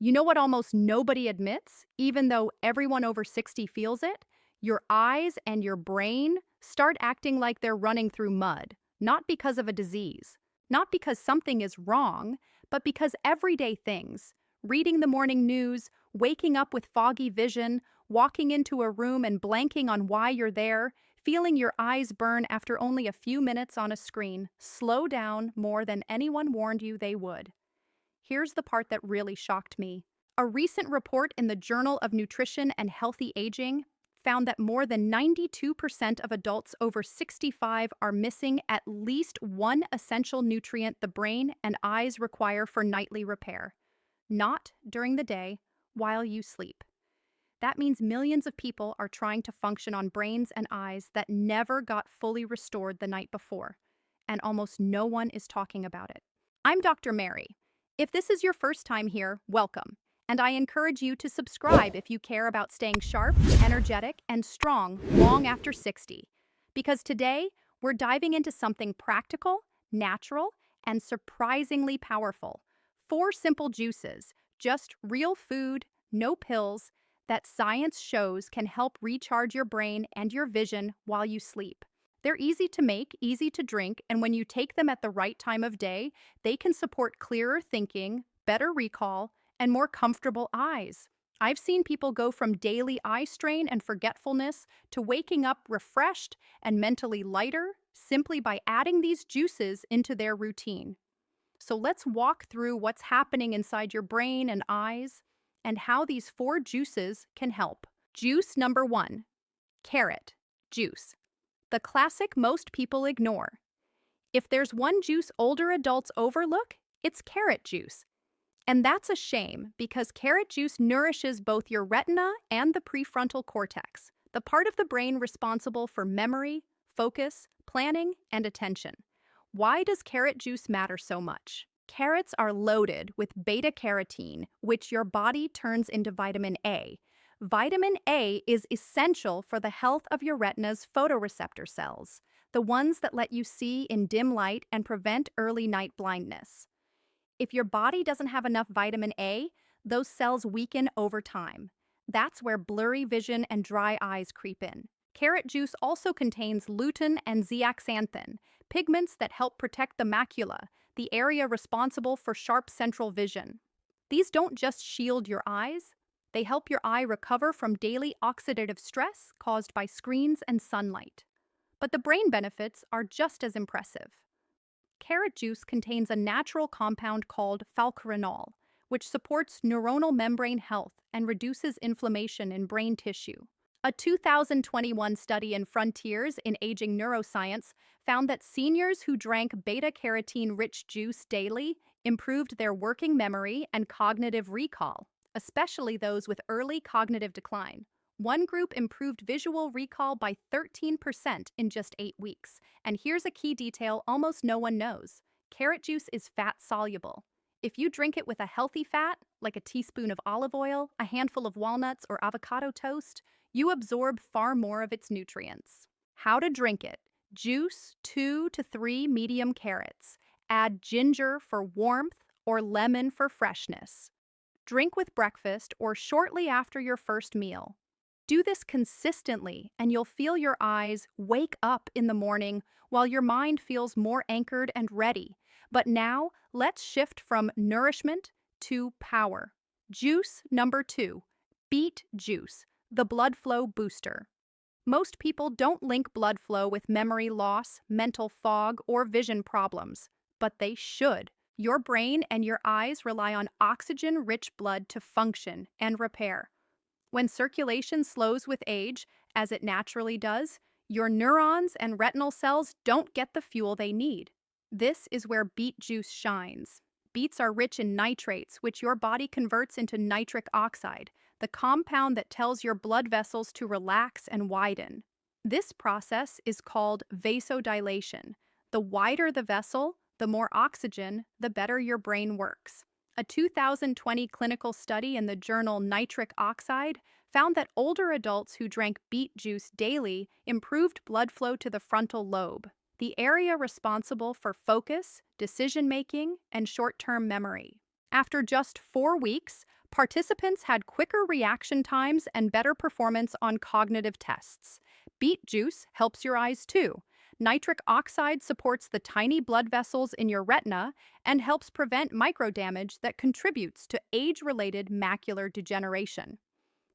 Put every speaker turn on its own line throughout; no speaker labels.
You know what almost nobody admits, even though everyone over 60 feels it? Your eyes and your brain start acting like they're running through mud, not because of a disease, not because something is wrong, but because everyday things, reading the morning news, waking up with foggy vision, walking into a room and blanking on why you're there, feeling your eyes burn after only a few minutes on a screen, slow down more than anyone warned you they would. Here's the part that really shocked me. A recent report in the Journal of Nutrition and Healthy Aging found that more than 92% of adults over 65 are missing at least one essential nutrient the brain and eyes require for nightly repair. Not during the day, while you sleep. That means millions of people are trying to function on brains and eyes that never got fully restored the night before, and almost no one is talking about it. I'm Dr. Mary. If this is your first time here, welcome, and I encourage you to subscribe if you care about staying sharp, energetic, and strong long after 60. Because today, we're diving into something practical, natural, and surprisingly powerful. 4 simple juices, just real food, no pills, that science shows can help recharge your brain and your vision while you sleep. They're easy to make, easy to drink, and when you take them at the right time of day, they can support clearer thinking, better recall, and more comfortable eyes. I've seen people go from daily eye strain and forgetfulness to waking up refreshed and mentally lighter simply by adding these juices into their routine. So let's walk through what's happening inside your brain and eyes and how these 4 juices can help. Juice number 1, carrot juice. The classic most people ignore. If there's one juice older adults overlook, it's carrot juice. And that's a shame because carrot juice nourishes both your retina and the prefrontal cortex, the part of the brain responsible for memory, focus, planning, and attention. Why does carrot juice matter so much? Carrots are loaded with beta-carotene, which your body turns into vitamin A. Vitamin A is essential for the health of your retina's photoreceptor cells, the ones that let you see in dim light and prevent early night blindness. If your body doesn't have enough vitamin A, those cells weaken over time. That's where blurry vision and dry eyes creep in. Carrot juice also contains lutein and zeaxanthin, pigments that help protect the macula, the area responsible for sharp central vision. These don't just shield your eyes, they help your eye recover from daily oxidative stress caused by screens and sunlight. But the brain benefits are just as impressive. Carrot juice contains a natural compound called falcarinol, which supports neuronal membrane health and reduces inflammation in brain tissue. A 2021 study in Frontiers in Aging Neuroscience found that seniors who drank beta-carotene-rich juice daily improved their working memory and cognitive recall, especially those with early cognitive decline. One group improved visual recall by 13% in just 8 weeks. And here's a key detail almost no one knows. Carrot juice is fat-soluble. If you drink it with a healthy fat, like a teaspoon of olive oil, a handful of walnuts, or avocado toast, you absorb far more of its nutrients. How to drink it. Juice 2 to 3 medium carrots. Add ginger for warmth or lemon for freshness. Drink with breakfast or shortly after your first meal. Do this consistently and you'll feel your eyes wake up in the morning while your mind feels more anchored and ready. But now, let's shift from nourishment to power. Juice number 2, beet juice, the blood flow booster. Most people don't link blood flow with memory loss, mental fog, or vision problems, but they should. Your brain and your eyes rely on oxygen-rich blood to function and repair. When circulation slows with age, as it naturally does, your neurons and retinal cells don't get the fuel they need. This is where beet juice shines. Beets are rich in nitrates, which your body converts into nitric oxide, the compound that tells your blood vessels to relax and widen. This process is called vasodilation. The wider the vessel, the more oxygen, the better your brain works. A 2020 clinical study in the journal Nitric Oxide found that older adults who drank beet juice daily improved blood flow to the frontal lobe, the area responsible for focus, decision-making, and short-term memory. After just 4 weeks, Participants had quicker reaction times and better performance on cognitive tests. Beet juice helps your eyes too. Nitric oxide supports the tiny blood vessels in your retina and helps prevent microdamage that contributes to age-related macular degeneration.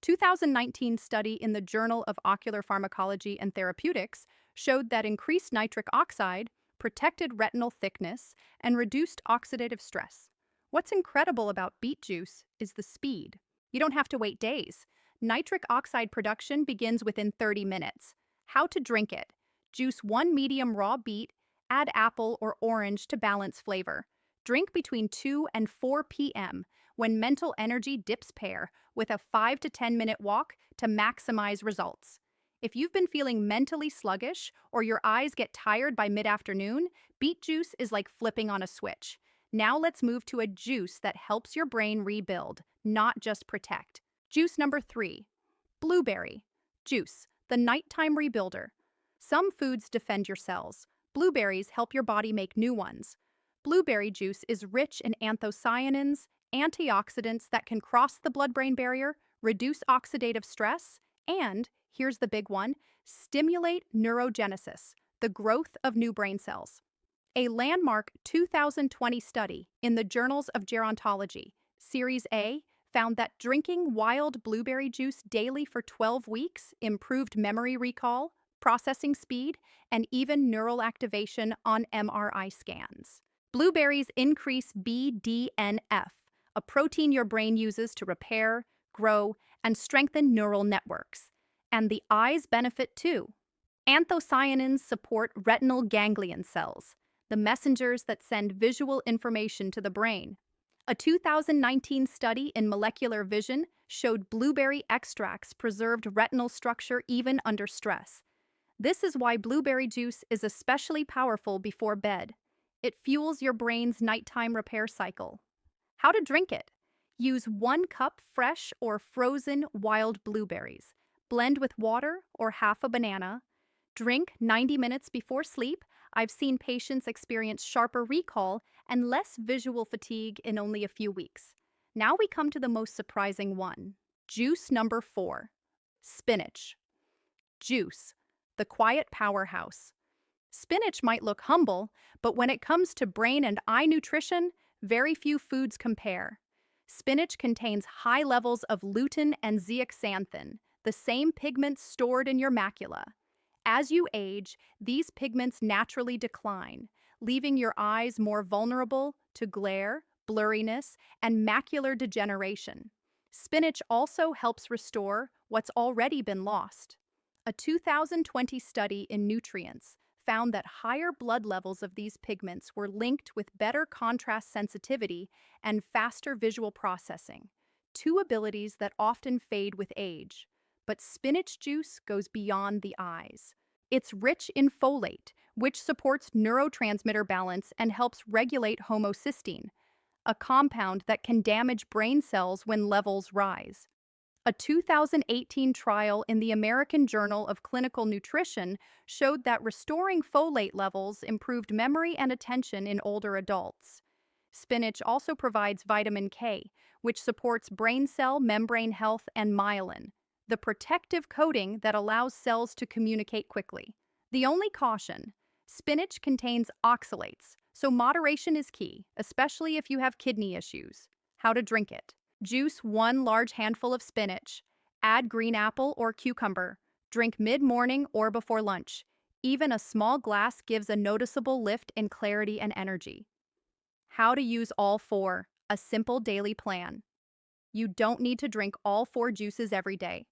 2019 study in the Journal of Ocular Pharmacology and Therapeutics showed that increased nitric oxide protected retinal thickness and reduced oxidative stress. What's incredible about beet juice is the speed. You don't have to wait days. Nitric oxide production begins within 30 minutes. How to drink it. Juice 1 medium raw beet, add apple or orange to balance flavor. Drink between 2 and 4 p.m. when mental energy dips pair with a 5 to 10 minute walk to maximize results. If you've been feeling mentally sluggish or your eyes get tired by mid-afternoon, beet juice is like flipping on a switch. Now let's move to a juice that helps your brain rebuild, not just protect. Juice number 3, blueberry juice, the nighttime rebuilder. Some foods defend your cells. Blueberries help your body make new ones. Blueberry juice is rich in anthocyanins, antioxidants that can cross the blood-brain barrier, reduce oxidative stress, and, here's the big one, stimulate neurogenesis, the growth of new brain cells. A landmark 2020 study in the Journals of Gerontology, Series A, found that drinking wild blueberry juice daily for 12 weeks improved memory recall, processing speed, and even neural activation on MRI scans. Blueberries increase BDNF, a protein your brain uses to repair, grow, and strengthen neural networks. And the eyes benefit too. Anthocyanins support retinal ganglion cells, the messengers that send visual information to the brain. A 2019 study in molecular vision showed blueberry extracts preserved retinal structure even under stress. This is why blueberry juice is especially powerful before bed. It fuels your brain's nighttime repair cycle. How to drink it? Use 1 cup fresh or frozen wild blueberries. Blend with water or half a banana. Drink 90 minutes before sleep. I've seen patients experience sharper recall and less visual fatigue in only a few weeks. Now we come to the most surprising one. Juice number 4, spinach juice, the quiet powerhouse. Spinach might look humble, but when it comes to brain and eye nutrition, very few foods compare. Spinach contains high levels of lutein and zeaxanthin, the same pigments stored in your macula. As you age, these pigments naturally decline, leaving your eyes more vulnerable to glare, blurriness, and macular degeneration. Spinach also helps restore what's already been lost. A 2020 study in Nutrients found that higher blood levels of these pigments were linked with better contrast sensitivity and faster visual processing, 2 abilities that often fade with age. But spinach juice goes beyond the eyes. It's rich in folate, which supports neurotransmitter balance and helps regulate homocysteine, a compound that can damage brain cells when levels rise. A 2018 trial in the American Journal of Clinical Nutrition showed that restoring folate levels improved memory and attention in older adults. Spinach also provides vitamin K, which supports brain cell membrane health and myelin, the protective coating that allows cells to communicate quickly. The only caution: spinach contains oxalates, so moderation is key, especially if you have kidney issues. How to drink it? Juice 1 large handful of spinach. Add green apple or cucumber. Drink mid-morning or before lunch. Even a small glass gives a noticeable lift in clarity and energy. How to use all 4. A simple daily plan. You don't need to drink all 4 juices every day.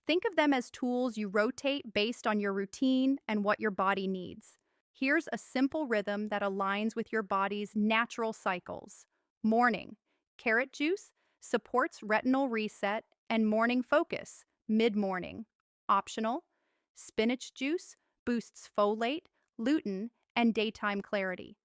Think of them as tools you rotate based on your routine and what your body needs. Here's a simple rhythm that aligns with your body's natural cycles. Morning. Carrot juice supports retinal reset and morning focus, mid-morning. Optional. Spinach juice boosts folate, lutein, and daytime clarity.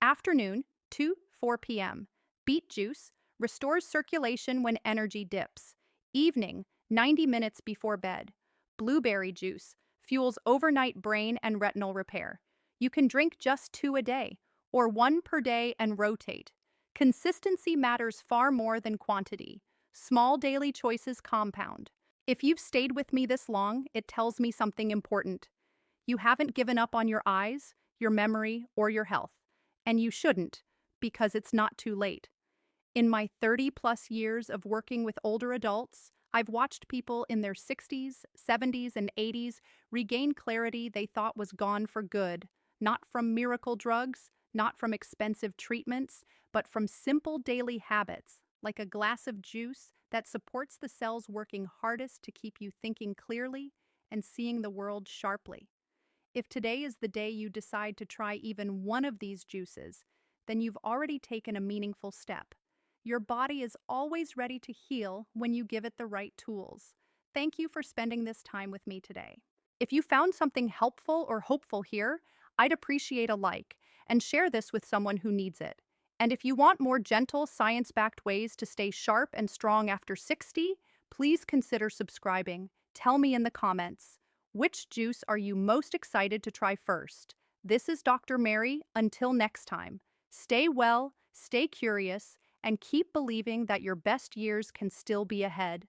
Afternoon, 2-4 p.m. Beet juice restores circulation when energy dips. Evening, 90 minutes before bed. Blueberry juice fuels overnight brain and retinal repair. You can drink just 2 a day, or 1 per day and rotate. Consistency matters far more than quantity. Small daily choices compound. If you've stayed with me this long, it tells me something important. You haven't given up on your eyes, your memory, or your health. And you shouldn't, because it's not too late. In my 30 plus years of working with older adults, I've watched people in their 60s, 70s, and 80s regain clarity they thought was gone for good, not from miracle drugs, not from expensive treatments, but from simple daily habits, like a glass of juice that supports the cells working hardest to keep you thinking clearly and seeing the world sharply. If today is the day you decide to try even one of these juices, then you've already taken a meaningful step. Your body is always ready to heal when you give it the right tools. Thank you for spending this time with me today. If you found something helpful or hopeful here, I'd appreciate a like and share this with someone who needs it. And if you want more gentle, science backed ways to stay sharp and strong after 60, please consider subscribing. Tell me in the comments. Which juice are you most excited to try first? This is Dr. Mary. Until next time, stay well, stay curious, and keep believing that your best years can still be ahead.